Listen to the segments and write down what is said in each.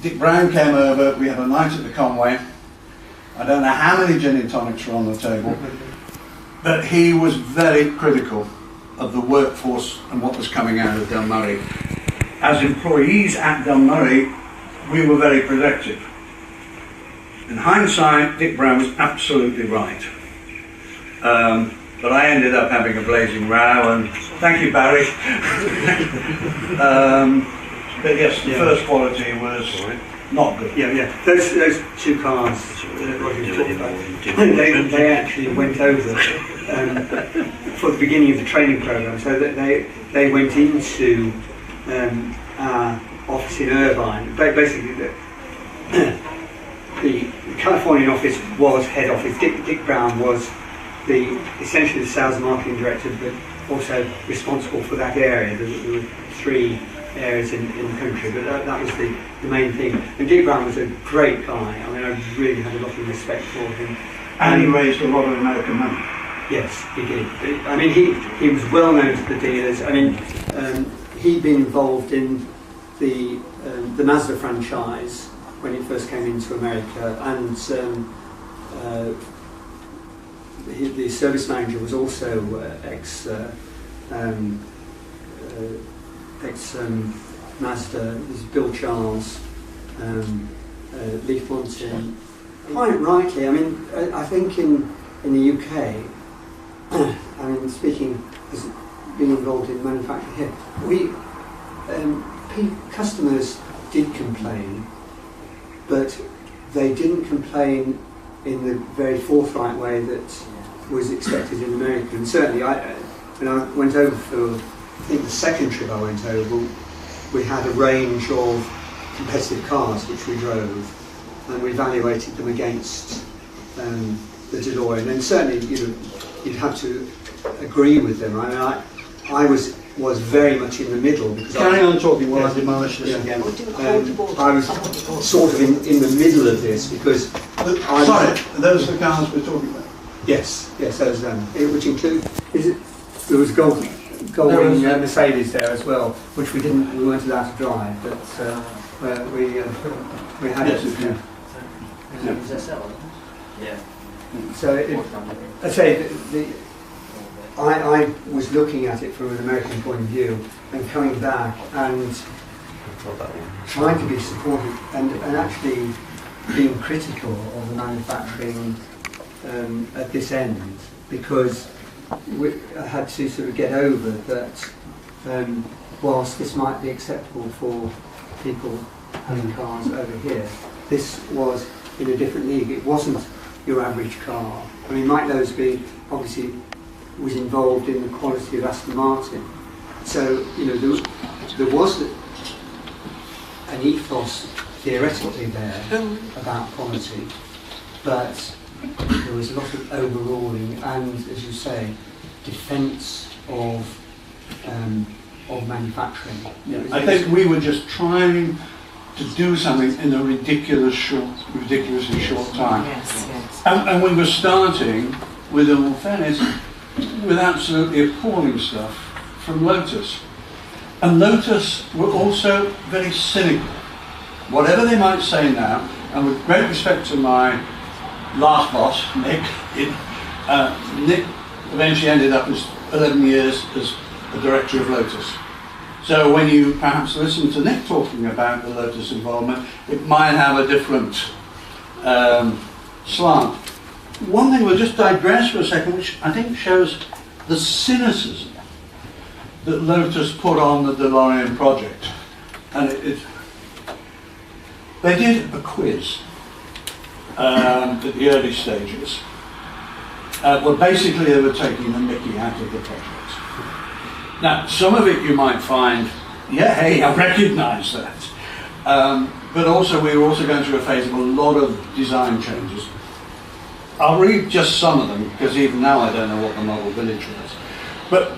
Dick Brown came over, we had a night at the Conway. I don't know how many gin and tonics were on the table, but he was very critical of the workforce and what was coming out of Dunmurry. As employees at Dunmurry, we were very productive. In hindsight, Dick Brown was absolutely right. But I ended up having a blazing row, and thank you, Barry. But yes, the first quality was not good. Yeah. Those two cars, they actually went over for the beginning of the training program. So that they went into our office in Irvine. Basically, the Californian office was head office. Dick Brown was essentially the sales and marketing director, but also responsible for that area. There were 3 areas in the country, but that was the main thing. And Dick Brown was a great guy. I mean, I really had a lot of respect for him. And he raised a lot of American money. Yes, he did. I mean, he was well known to the dealers. I mean, he'd been involved in the Mazda franchise when it first came into America, and the service manager was also ex Mazda. There's Bill Charles, Leaf Monson. Quite rightly, I mean, I think in the UK, I mean, speaking as being involved in manufacturing here, customers did complain, but they didn't complain in the very forthright way that was expected in America. And certainly, when I went over for, I think the second trip I went over, we had a range of competitive cars which we drove, and we evaluated them against the DeLorean. And certainly, you'd have to agree with them. I mean, I was very much in the middle. Carry on talking while I demolish this again. I was sort of in the middle of this because... Sorry, those are the cars we're talking about? Yes, those which include... There was Goldwing Mercedes there as well, which we weren't allowed to drive, but we had it. Yeah. So I say I was looking at it from an American point of view and coming back and trying to be supportive and actually being critical of the manufacturing at this end, because I had to sort of get over that whilst this might be acceptable for people having cars over here, this was in a different league. It wasn't your average car. I mean, Mike Lowsby obviously was involved in the quality of Aston Martin. So, there was an ethos theoretically there about quality, but there was a lot of overruling and, as you say, defence of manufacturing. Yeah, I think we were just trying to do something in a ridiculously short time. Yes. And we were starting, with all fairness, with absolutely appalling stuff from Lotus. And Lotus were also very cynical. Whatever they might say now, and with great respect to my last boss, Nick, Nick eventually ended up as 11 years as a director of Lotus. So when you perhaps listen to Nick talking about the Lotus involvement, it might have a different slant. One thing, we'll just digress for a second, which I think shows the cynicism that Lotus put on the DeLorean project. And they did a quiz at the early stages. Well, basically they were taking the mickey out of the project. Now, some of it you might find, yeah, hey, I recognise that. But also, we were also going through a phase of a lot of design changes. I'll read just some of them, because even now I don't know what the model village was. But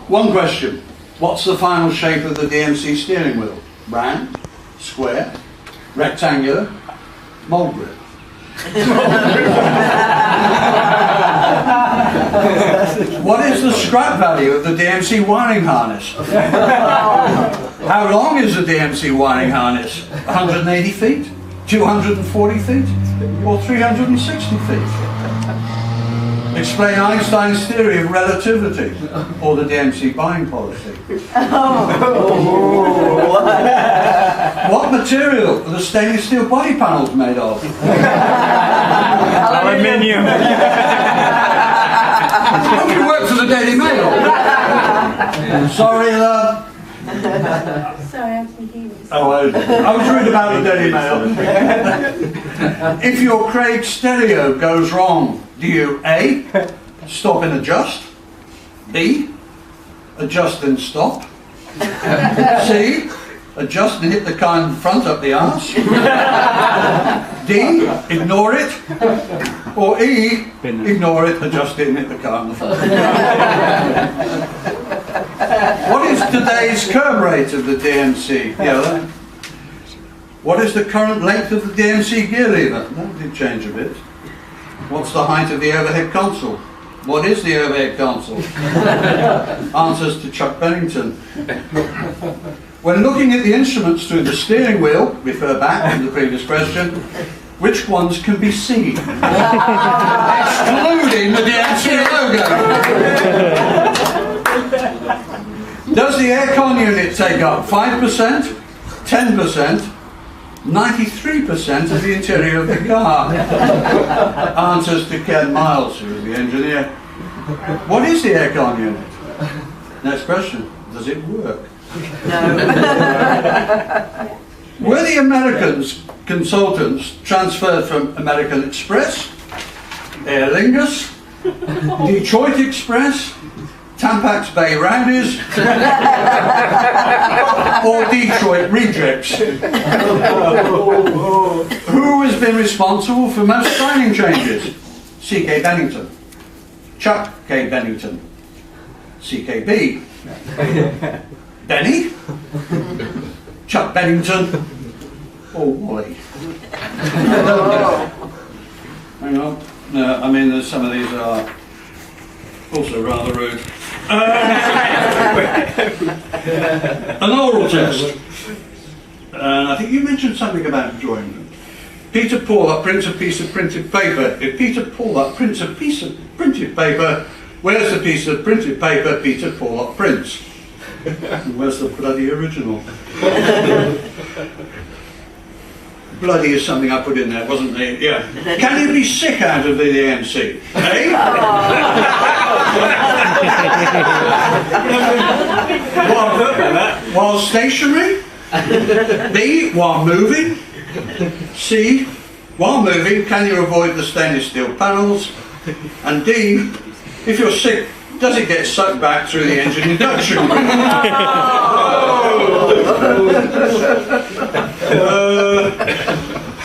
one question: what's the final shape of the DMC steering wheel? Round, square, rectangular, mould grip. What is the scrap value of the DMC wiring harness? How long is the DMC wiring harness? 180 feet? 240 feet? Or 360 feet? Explain Einstein's theory of relativity, or the DMC buying policy. What material are the stainless steel body panels made of? Aluminium. Don't you work for the Daily Mail? Sorry, love. Sorry, I'm confused. Oh, I was reading about the Daily Mail. If your Craig stereo goes wrong, do you A, stop and adjust? B, adjust and stop? C, adjust and hit the car in front up the arse? D, ignore it? Or E, ignore it, adjust it and hit the car in the front? What is today's curb rate of the DMC? Yeah, what is the current length of the DMC gear lever? That did change a bit. What's the height of the overhead console? What is the overhead console? Answers to Chuck Bennington. When looking at the instruments through the steering wheel, refer back to the previous question, which ones can be seen? Excluding the DMC logo. Does the aircon unit take up 5%, 10%, 93% of the interior of the car? Answers to Ken Miles, who is the engineer. What is the aircon unit? Next question. Does it work? No. Were the Americans consultants transferred from American Express, Aer Lingus, Detroit Express, Tampax Bay Rowdies, or Detroit Rejects? Who has been responsible for most signing changes? C.K. Bennington, Chuck K. Bennington, CKB, Benny, Chuck Bennington, or Wally? Hang on. No, I mean, there's some of these are also rather rude. An oral test. I think you mentioned something about drawing them. Peter Paul prints a piece of printed paper. If Peter Paul prints a piece of printed paper, where's the piece of printed paper Peter Paul prints? Where's the bloody original? Bloody is something I put in there, wasn't it? Yeah. Can you be sick out of the DMC? Eh? While stationary? B, while moving? C, while moving, can you avoid the stainless steel panels? And D, if you're sick, does it get sucked back through the engine induction?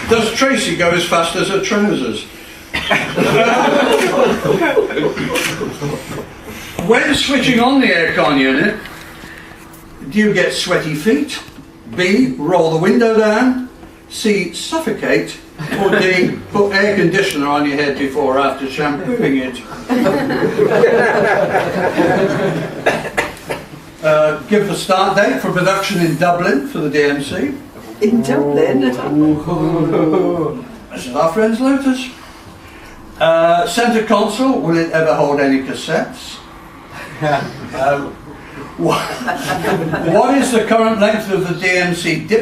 Does Tracy go as fast as her trousers? When switching on the aircon unit, do you get sweaty feet? B, roll the window down? C, suffocate? Or D, put air conditioner on your head before or after shampooing it? Give the start date for production in Dublin for the DMC. In Dublin? This is our friends Lotus. Centre console, will it ever hold any cassettes? What is the current length of the DMC dip